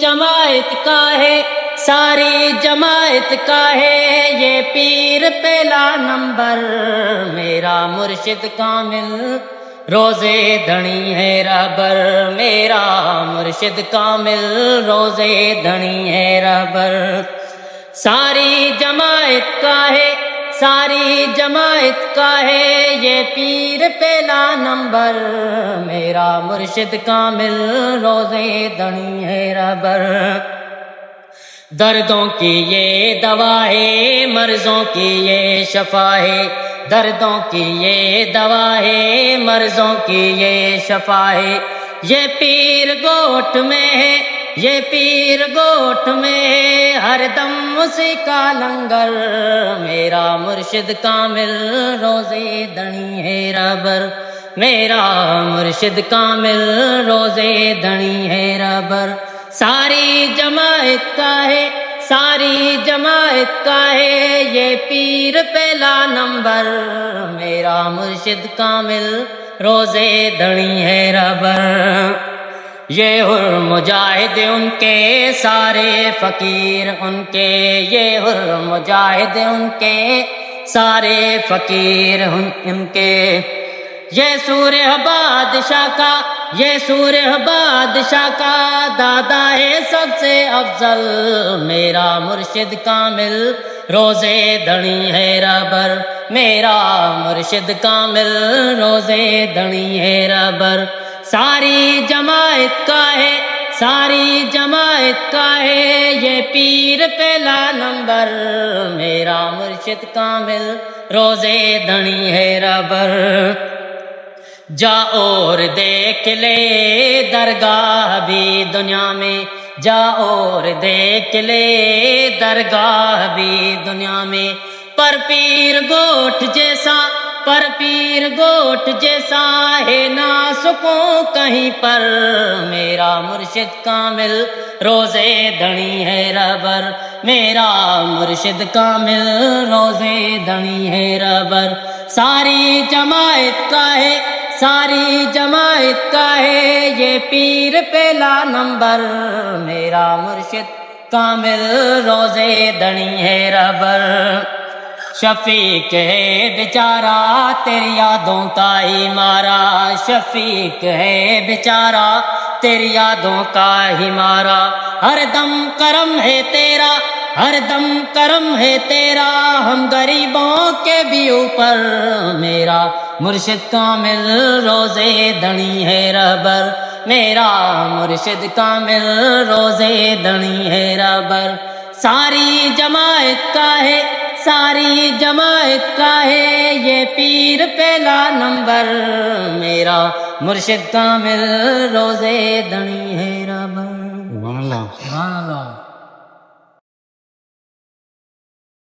جماعت کا ہے، ساری جماعت کا ہے یہ پیر پہلا نمبر، میرا مرشد کامل روزے دھنی ہے رہبر، میرا مرشد کامل روزے دھنی ہے رہبر۔ ساری جماعت کا ہے، ساری جماعت کا ہے یہ پیر پہلا نمبر، میرا مرشد کامل روزے دھنی ہے رہبر۔ دردوں کی یہ دوا ہے، مرضوں کی یہ شفا ہے، دردوں کی یہ دوا ہے، مرضوں کی یہ شفا ہے، یہ پیر گوٹ میں ہے، یہ پیر گوٹ میں ہے، ہر دم اسی کا لنگر، میرا مرشد کامل روزے دھنی ہے رہبر، میرا مرشد کامل روزے دھنی ہے رہبر۔ ساری جماعت کا ہے، ساری جماعت کا ہے یہ پیر پہلا نمبر، میرا مرشد کامل روزے دھنی ہے رہبر۔ یہ حر مجاہد ان کے سارے فقیر ان کے، یہ حر مجاہد ان کے سارے فقیر ان کے، یہ سورہ بادشاہ کا، یہ سورہ بادشاہ کا دادا ہے سب سے افضل، میرا مرشد کامل روزے دھنی ہے رہبر، میرا مرشد کامل روزے دھنی ہے رہبر۔ ساری جماعت کا ہے، ساری جماعت کا ہے یہ پیر پہلا نمبر، میرا مرشد کامل روزے دھنی ہے رہبر۔ جا اور دیکھ لے درگاہ بھی دنیا میں، جا اور دیکھ لے درگاہ بھی دنیا میں، پر پیر گوٹھ جیسا، پر پیر گوٹھ جیسا ہے نا سکون کہیں پر، میرا مرشد کامل روزے دھنی ہے رہبر، میرا مرشد کامل روزے دھنی ہے رہبر۔ ساری جماعت کا ہے، ساری جماعت کا ہے یہ پیر پہلا نمبر، میرا مرشد کامل روزے دھنی ہے رہبر۔ شفیق ہے بیچارہ تیری یادوں کا ہی مارا، شفیق ہے بیچارہ تیری یادوں کا ہی مارا، ہر دم کرم ہے تیرا، ہر دم کرم ہے تیرا ہم غریبوں کے بھی اوپر، میرا مرشد کامل روزے دھنی ہے رہبر، میرا مرشد کامل روزے دھنی ہے رہبر۔ ساری جماعت کا ہے، ساری جماعت کا ہے یہ پیر پہلا نمبر، میرا مرشد کامل روزے دھنی ہے رہبر۔ سبحان اللہ۔ سبحان اللہ۔